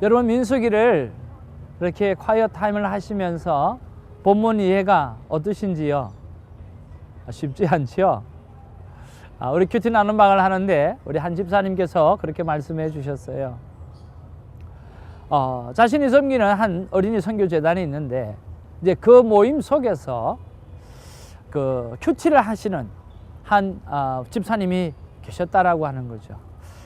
여러분 민수기를 이렇게 콰이어 타임을 하시면서 본문 이해가 어떠신지요? 쉽지 않지요? 우리 큐티 나눔방을 하는데 우리 한 집사님께서 그렇게 말씀해 주셨어요. 자신이 섬기는 한 어린이 선교재단이 있는데 이제 그 모임 속에서 그 큐티를 하시는 한 집사님이 계셨다라고 하는 거죠.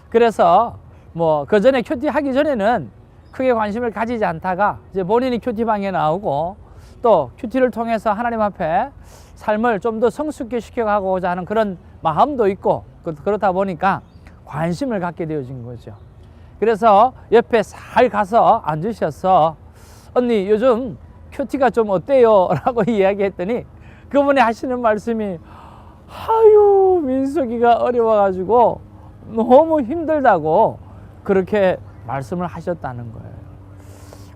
그래서 뭐 그 전에 큐티 하기 전에는 크게 관심을 가지지 않다가 이제 본인이 큐티방에 나오고 또 큐티를 통해서 하나님 앞에 삶을 좀 더 성숙해 시켜가고자 하는 그런 마음도 있고 그렇다 보니까 관심을 갖게 되어진 거죠. 그래서 옆에 살 가서 앉으셔서 언니 요즘 큐티가 좀 어때요? 라고 이야기했더니 그분이 하시는 말씀이 아유 민수기가 어려워가지고 너무 힘들다고 그렇게 말씀을 하셨다는 거예요.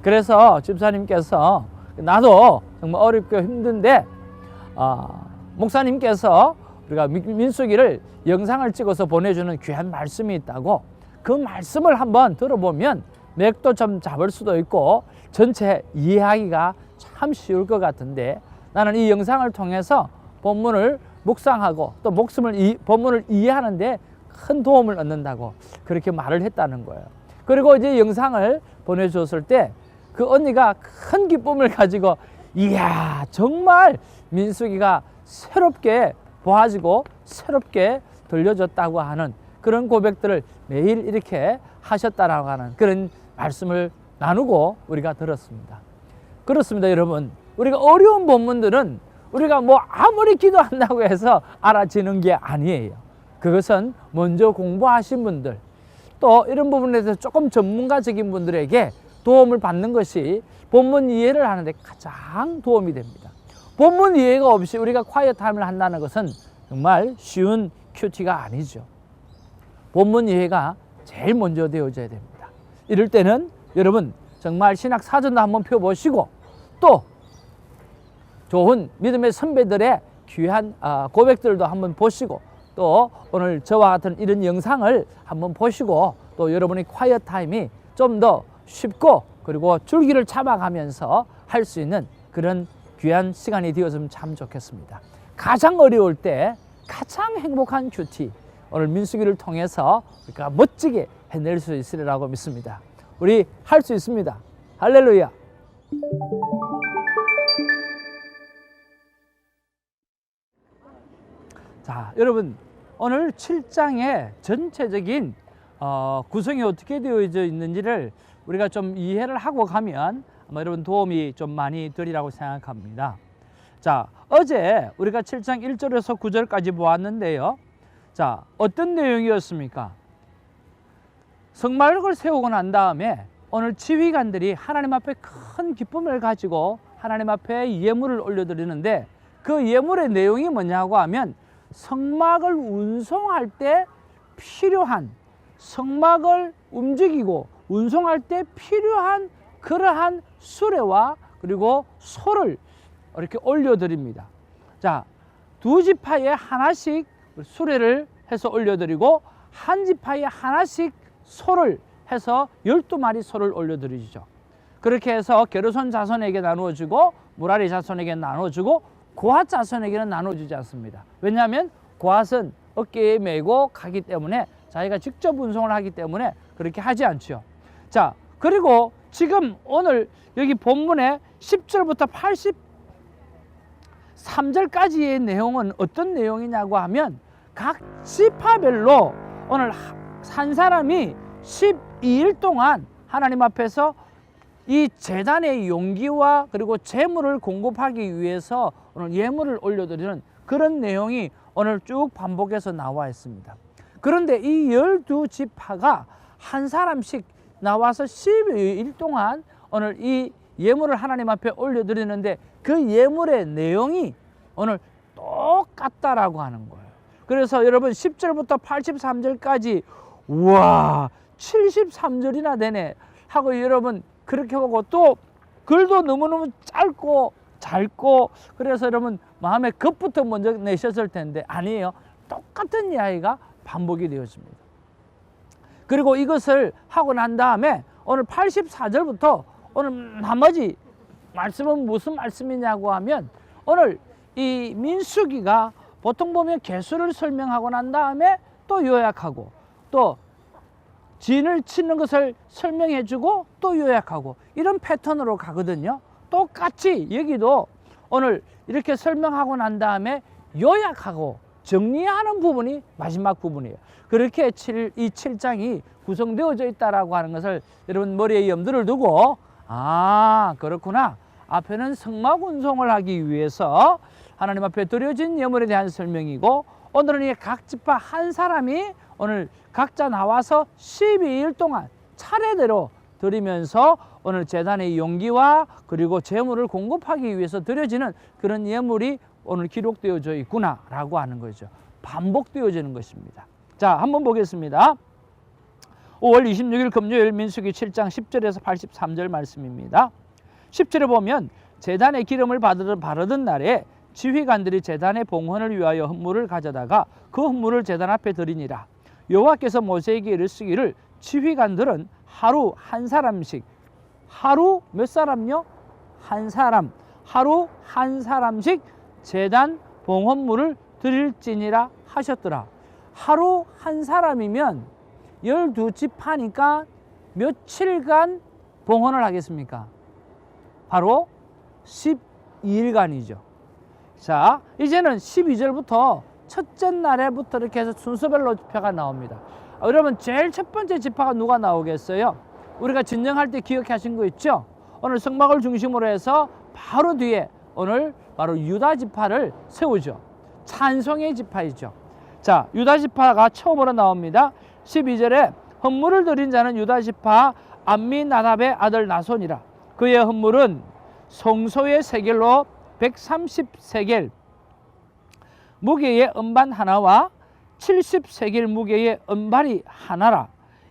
그래서 집사님께서 나도 정말 어렵고 힘든데 목사님께서 우리가 민수기를 영상을 찍어서 보내주는 귀한 말씀이 있다고 그 말씀을 한번 들어보면 맥도 좀 잡을 수도 있고 전체 이해하기가 참 쉬울 것 같은데 나는 이 영상을 통해서 본문을 묵상하고 또 본문을 이해하는 데 큰 도움을 얻는다고 그렇게 말을 했다는 거예요. 그리고 이제 영상을 보내주었을 때 그 언니가 큰 기쁨을 가지고 이야 정말 민수기가 새롭게 보아지고 새롭게 들려졌다고 하는 그런 고백들을 매일 이렇게 하셨다라고 하는 그런 말씀을 나누고 우리가 들었습니다. 그렇습니다. 여러분 우리가 어려운 본문들은 우리가 뭐 아무리 기도한다고 해서 알아지는 게 아니에요. 그것은 먼저 공부하신 분들 또 이런 부분에 대해서 조금 전문가적인 분들에게 도움을 받는 것이 본문 이해를 하는 데 가장 도움이 됩니다. 본문 이해가 없이 우리가 콰이어 타임을 한다는 것은 정말 쉬운 큐티가 아니죠. 본문 이해가 제일 먼저 되어져야 됩니다. 이럴 때는 여러분 정말 신학 사전도 한번 펴보시고 또 좋은 믿음의 선배들의 귀한 고백들도 한번 보시고 또 오늘 저와 같은 이런 영상을 한번 보시고 또 여러분의 콰이어 타임이 좀 더 쉽고 그리고 줄기를 잡아가면서 할 수 있는 그런 귀한 시간이 되었으면 참 좋겠습니다. 가장 어려울 때 가장 행복한 큐티 오늘 민수기를 통해서 우리가 멋지게 해낼 수 있으리라고 믿습니다. 우리 할 수 있습니다. 할렐루야. 자, 여러분 오늘 7장의 전체적인 구성이 어떻게 되어져 있는지를 우리가 좀 이해를 하고 가면 아마 여러분 도움이 좀 많이 되리라고 생각합니다. 자, 어제 우리가 7장 1절에서 9절까지 보았는데요. 자, 어떤 내용이었습니까? 성막을 세우고 난 다음에 오늘 지휘관들이 하나님 앞에 큰 기쁨을 가지고 하나님 앞에 예물을 올려드리는데 그 예물의 내용이 뭐냐고 하면 성막을 운송할 때 필요한 성막을 움직이고 운송할 때 필요한 그러한 수레와 그리고 소를 이렇게 올려드립니다. 자, 두 지파에 하나씩 수레를 해서 올려드리고 한 지파에 하나씩 소를 해서 12마리 소를 올려드리죠. 그렇게 해서 게르손 자손에게 나누어주고 무라리 자손에게 나누어주고 고핫 자손에게는 나눠주지 않습니다. 왜냐하면 고핫은 어깨에 메고 가기 때문에 자기가 직접 운송을 하기 때문에 그렇게 하지 않죠. 자, 그리고 지금 오늘 여기 본문에 10절부터 83절까지의 내용은 어떤 내용이냐고 하면 각 지파별로 오늘 한 사람이 12일 동안 하나님 앞에서 이 제단의 용기와 그리고 재물을 공급하기 위해서 오늘 예물을 올려드리는 그런 내용이 오늘 쭉 반복해서 나와 있습니다. 그런데 이 12지파가 한 사람씩 나와서 12일 동안 오늘 이 예물을 하나님 앞에 올려드리는데 그 예물의 내용이 오늘 똑같다라고 하는 거예요. 그래서 여러분 10절부터 83절까지 우와 73절이나 되네 하고 여러분 그렇게 보고 또 글도 너무너무 짧고 그래서 여러분 마음에 겁부터 먼저 내셨을 텐데 아니에요. 똑같은 이야기가 반복이 되어집니다. 그리고 이것을 하고 난 다음에 오늘 84절부터 오늘 나머지 말씀은 무슨 말씀이냐고 하면 오늘 이 민수기가 보통 보면 개수를 설명하고 난 다음에 또 요약하고 또 진을 치는 것을 설명해 주고 또 요약하고 이런 패턴으로 가거든요. 똑같이 여기도 오늘 이렇게 설명하고 난 다음에 요약하고 정리하는 부분이 마지막 부분이에요. 그렇게 이 7장이 구성되어져 있다라고 하는 것을 여러분 머리에 염두를 두고 아 그렇구나. 앞에는 성막운송을 하기 위해서 하나님 앞에 드려진 예물에 대한 설명이고 오늘은 이 각 지파 한 사람이 오늘 각자 나와서 12일 동안 차례대로 드리면서 오늘 제단의 용기와 그리고 재물을 공급하기 위해서 드려지는 그런 예물이 오늘 기록되어져 있구나 라고 하는 거죠. 반복되어지는 것입니다. 자, 한번 보겠습니다. 5월 26일 금요일 민수기 7장 10절에서 83절 말씀입니다. 10절에 보면 제단의 기름을 바르던 날에 지휘관들이 제단의 봉헌을 위하여 헌물을 가져다가 그 헌물을 제단 앞에 드리니라. 여호와께서 모세에게 이르시기를 지휘관들은 하루 한 사람씩 하루 몇 사람요? 한 사람 하루 한 사람씩 제단 봉헌물을 드릴지니라 하셨더라. 하루 한 사람이면 12지파니까 며칠간 봉헌을 하겠습니까? 바로 12일간이죠. 자, 이제는 12절부터 첫째 날에부터 이렇게 해서 순서별로 지파가 나옵니다. 여러분 제일 첫 번째 지파가 누가 나오겠어요? 우리가 진정할 때 기억하신 거 있죠? 오늘 성막을 중심으로 해서 바로 뒤에 오늘 바로 유다 지파를 세우죠. 찬송의 지파이죠. 자, 유다 지파가 처음으로 나옵니다. 12절에 헌물을 드린 자는 유다 지파 암미나답의 아들 나손이라. 그의 헌물은 송소의 세겔로 130세겔 무게의 은반 하나와 70세겔 무게의 은발이 하나라.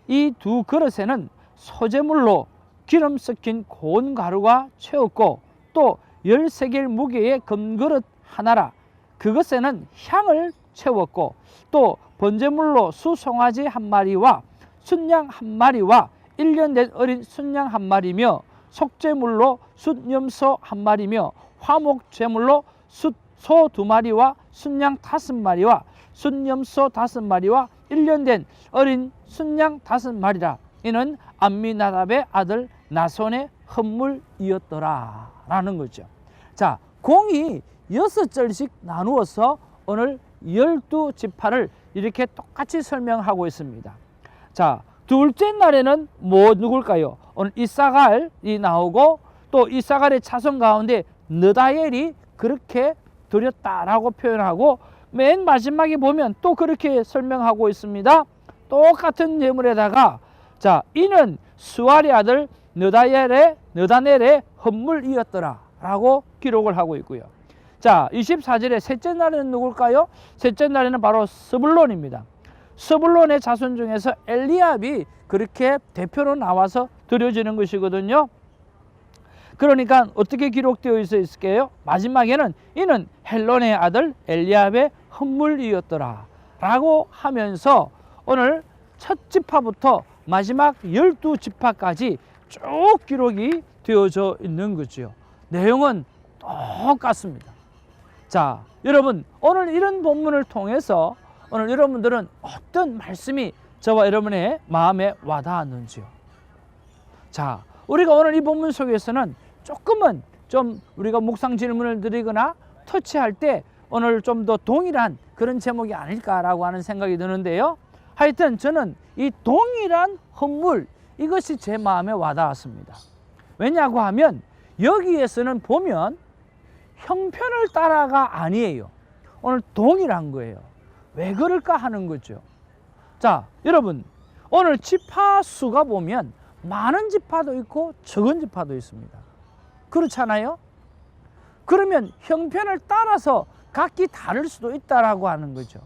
이 두 그릇에는 소재물로 기름 섞인 고운 가루가 채웠고 또 10세겔 무게의 금그릇 하나라. 그것에는 향을 채웠고 또 번제물로 수송아지 한 마리와 순양 한 마리와 1년 된 어린 순양 한 마리며 속죄물로 숫염소 한 마리며 화목제물로 소 2마리와 순양 5마리와 순염소 5마리와 1년 된 어린 순양 5마리라. 이는 암미나답의 아들 나손의 헌물이었더라 라는 거죠. 자, 공이 6절씩 나누어서 오늘 12지파를 이렇게 똑같이 설명하고 있습니다. 자, 둘째 날에는 누굴까요? 오늘 이사갈이 나오고 또 이사갈의 자손 가운데 느다엘이 그렇게 드렸다라고 표현하고 맨 마지막에 보면 또 그렇게 설명하고 있습니다. 똑같은 예물에다가 자, 이는 수알의 아들 느다넬의 헌물이었더라 라고 기록을 하고 있고요. 자, 24절에 셋째 날에는 누굴까요? 셋째 날에는 바로 스불론입니다. 스불론의 자손 중에서 엘리압이 그렇게 대표로 나와서 드려지는 것이거든요. 그러니까 어떻게 기록되어 있을까요? 마지막에는 이는 헬론의 아들 엘리압의 헌물이었더라 라고 하면서 오늘 첫 지파부터 마지막 12지파까지 쭉 기록이 되어져 있는 거죠. 내용은 똑같습니다. 자, 여러분 오늘 이런 본문을 통해서 오늘 여러분들은 어떤 말씀이 저와 여러분의 마음에 와닿았는지요? 자, 우리가 오늘 이 본문 속에서는 조금은 좀 우리가 묵상 질문을 드리거나 터치할 때 오늘 좀 더 동일한 그런 제목이 아닐까라고 하는 생각이 드는데요. 하여튼 저는 이 동일한 헌물 이것이 제 마음에 와닿았습니다. 왜냐고 하면 여기에서는 보면 형편을 따라가 아니에요. 오늘 동일한 거예요. 왜 그럴까 하는 거죠. 자, 여러분 오늘 지파 수가 보면 많은 지파도 있고 적은 지파도 있습니다. 그렇잖아요? 그러면 형편을 따라서 각기 다를 수도 있다라고 하는 거죠.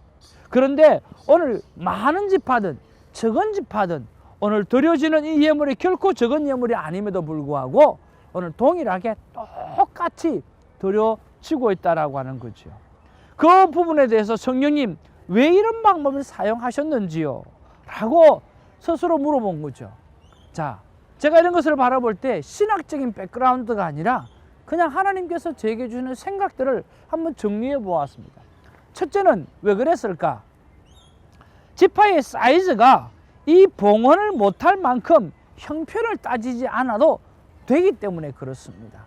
그런데 오늘 많은 지파든 적은 지파든 오늘 드려지는 이 예물이 결코 적은 예물이 아님에도 불구하고 오늘 동일하게 똑같이 드려지고 있다라고 하는 거죠. 그 부분에 대해서 성령님 왜 이런 방법을 사용하셨는지요? 라고 스스로 물어본 거죠. 자, 제가 이런 것을 바라볼 때 신학적인 백그라운드가 아니라 그냥 하나님께서 제게 주시는 생각들을 한번 정리해 보았습니다. 첫째는 왜 그랬을까? 지파의 사이즈가 이 봉헌을 못할 만큼 형편을 따지지 않아도 되기 때문에 그렇습니다.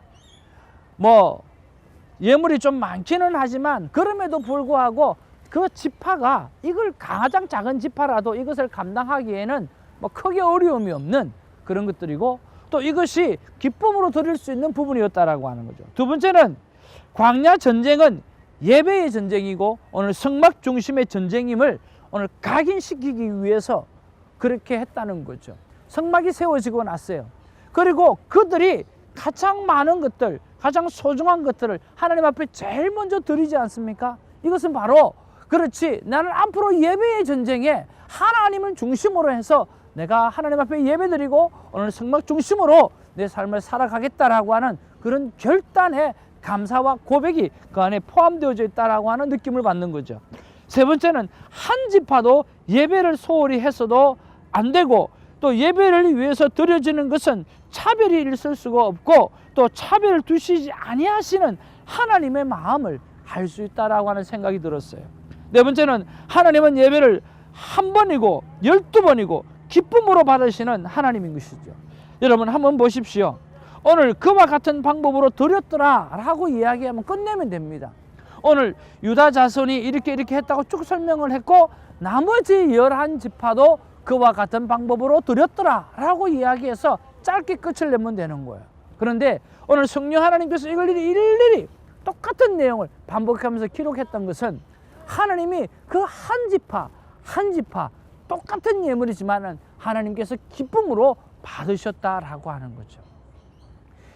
예물이 좀 많기는 하지만 그럼에도 불구하고 그 지파가 이걸 가장 작은 지파라도 이것을 감당하기에는 크게 어려움이 없는 그런 것들이고, 또 이것이 기쁨으로 드릴 수 있는 부분이었다라고 하는 거죠. 두 번째는 광야 전쟁은 예배의 전쟁이고 오늘 성막 중심의 전쟁임을 오늘 각인시키기 위해서 그렇게 했다는 거죠. 성막이 세워지고 났어요. 그리고 그들이 가장 많은 것들, 가장 소중한 것들을 하나님 앞에 제일 먼저 드리지 않습니까? 이것은 바로 그렇지, 나는 앞으로 예배의 전쟁에 하나님을 중심으로 해서 내가 하나님 앞에 예배드리고 오늘 성막 중심으로 내 삶을 살아가겠다라고 하는 그런 결단의 감사와 고백이 그 안에 포함되어져 있다라고 하는 느낌을 받는 거죠. 세 번째는 한 지파도 예배를 소홀히 했어도 안 되고, 또 예배를 위해서 드려지는 것은 차별이 있을 수가 없고, 또 차별을 두시지 아니하시는 하나님의 마음을 알 수 있다라고 하는 생각이 들었어요. 네 번째는 하나님은 예배를 한 번이고 12번이고 기쁨으로 받으시는 하나님인 것이죠. 여러분 한번 보십시오. 오늘 그와 같은 방법으로 드렸더라 라고 이야기하면 끝내면 됩니다. 오늘 유다 자손이 이렇게 했다고 쭉 설명을 했고, 나머지 11지파도 그와 같은 방법으로 드렸더라 라고 이야기해서 짧게 끝을 내면 되는 거예요. 그런데 오늘 성령 하나님께서 이걸 일일이 똑같은 내용을 반복하면서 기록했던 것은 하나님이 그 한 지파 똑같은 예물이지만 하나님께서 기쁨으로 받으셨다라고 하는 거죠.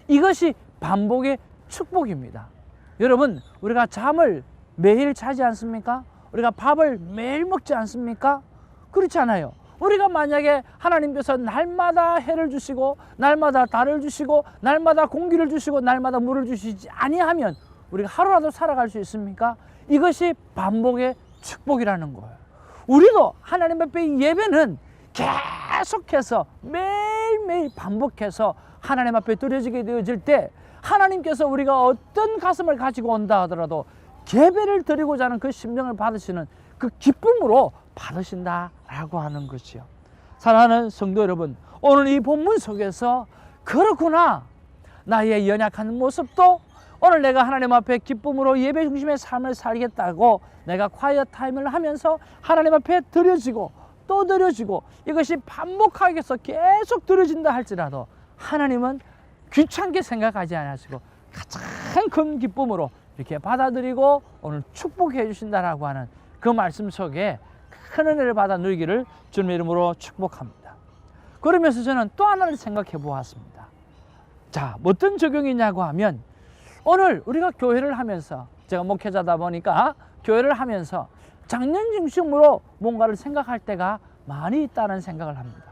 이것이 반복의 축복입니다. 여러분, 우리가 잠을 매일 자지 않습니까? 우리가 밥을 매일 먹지 않습니까? 그렇지 않아요. 우리가 만약에 하나님께서 날마다 해를 주시고 날마다 달을 주시고 날마다 공기를 주시고 날마다 물을 주시지 아니하면 우리가 하루라도 살아갈 수 있습니까? 이것이 반복의 축복이라는 거예요. 우리도 하나님 앞에 예배는 계속해서 매일매일 반복해서 하나님 앞에 드려지게 되어질 때 하나님께서 우리가 어떤 가슴을 가지고 온다 하더라도 예배를 드리고자 하는 그 심령을 받으시는 그 기쁨으로 받으신다라고 하는 것이요. 사랑하는 성도 여러분, 오늘 이 본문 속에서 그렇구나, 나의 연약한 모습도 오늘 내가 하나님 앞에 기쁨으로 예배 중심의 삶을 살겠다고 내가 콰이어 타임을 하면서 하나님 앞에 드려지고 또 드려지고 이것이 반복하게 해서 계속 드려진다 할지라도 하나님은 귀찮게 생각하지 않으시고 가장 큰 기쁨으로 이렇게 받아들이고 오늘 축복해 주신다라고 하는 그 말씀 속에 큰 은혜를 받아 누리기를 주님의 이름으로 축복합니다. 그러면서 저는 또 하나를 생각해 보았습니다. 자, 어떤 적용이냐고 하면 오늘 우리가 교회를 하면서, 제가 목회자다 보니까 교회를 하면서 작년 중심으로 뭔가를 생각할 때가 많이 있다는 생각을 합니다.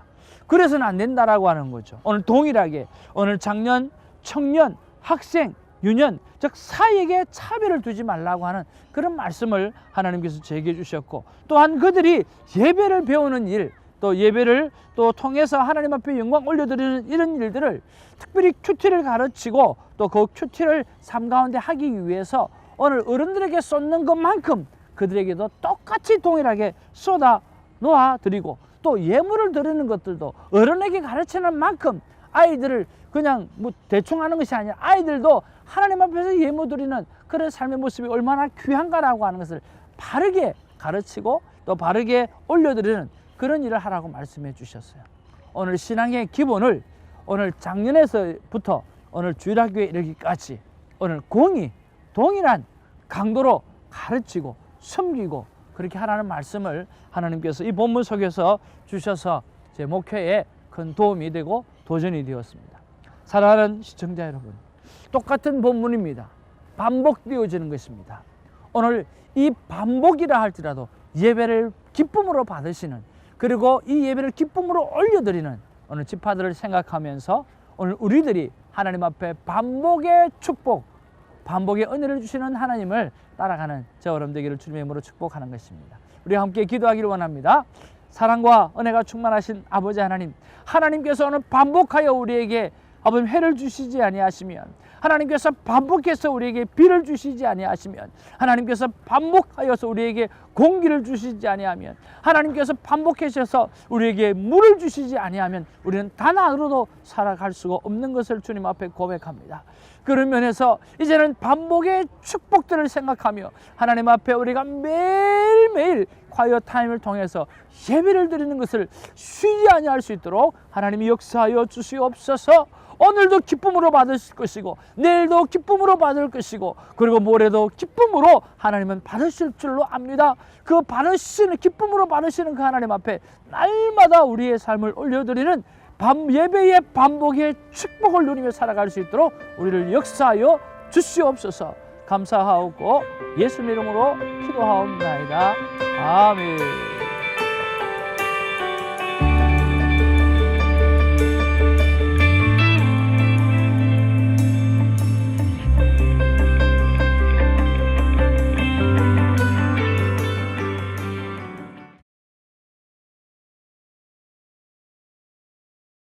그래서는 안 된다라고 하는 거죠. 오늘 동일하게 오늘 작년, 청년, 학생, 유년, 즉 사이에게 차별을 두지 말라고 하는 그런 말씀을 하나님께서 제게 주셨고, 또한 그들이 예배를 배우는 일, 또 예배를 또 통해서 하나님 앞에 영광 올려드리는 이런 일들을 특별히 큐티를 가르치고 또 그 큐티를 삶 가운데 하기 위해서 오늘 어른들에게 쏟는 것만큼 그들에게도 똑같이 동일하게 쏟아 놓아 드리고, 또 예물을 드리는 것들도 어른에게 가르치는 만큼 아이들을 그냥 대충 하는 것이 아니라 아이들도 하나님 앞에서 예물 드리는 그런 삶의 모습이 얼마나 귀한가라고 하는 것을 바르게 가르치고 또 바르게 올려드리는 그런 일을 하라고 말씀해 주셨어요. 오늘 신앙의 기본을 오늘 작년에서부터 오늘 주일학교에 이르기까지 오늘 동일한 강도로 가르치고 섬기고 그렇게 하라는 말씀을 하나님께서 이 본문 속에서 주셔서 제 목회에 큰 도움이 되고 도전이 되었습니다. 사랑하는 시청자 여러분, 똑같은 본문입니다. 반복되어지는 것입니다. 오늘 이 반복이라 할지라도 예배를 기쁨으로 받으시는, 그리고 이 예배를 기쁨으로 올려드리는 오늘 지파들을 생각하면서 오늘 우리들이 하나님 앞에 반복의 축복, 반복의 은혜를 주시는 하나님을 따라가는 저 여러분 되기를 주님의 이름으로 축복하는 것입니다. 우리 함께 기도하기를 원합니다. 사랑과 은혜가 충만하신 아버지 하나님, 하나님께서는 반복하여 우리에게 아버지 해를 주시지 아니하시면, 하나님께서 반복해서 우리에게 비를 주시지 아니하시면, 하나님께서 반복하여서 우리에게 공기를 주시지 아니하면, 하나님께서 반복하셔서 우리에게 물을 주시지 아니하면 우리는 단 하루도 살아갈 수가 없는 것을 주님 앞에 고백합니다. 그런 면에서 이제는 반복의 축복들을 생각하며 하나님 앞에 우리가 매일매일 콰이어 타임을 통해서 예배를 드리는 것을 쉬지 아니할 수 있도록 하나님이 역사하여 주시옵소서. 오늘도 기쁨으로 받을 것이고 내일도 기쁨으로 받을 것이고 그리고 모레도 기쁨으로 하나님은 받으실 줄로 압니다. 그 받으시는, 기쁨으로 받으시는 그 하나님 앞에 날마다 우리의 삶을 올려드리는 예배의 반복의 축복을 누리며 살아갈 수 있도록 우리를 역사하여 주시옵소서. 감사하옵고 예수님 이름으로 기도하옵나이다. 아멘.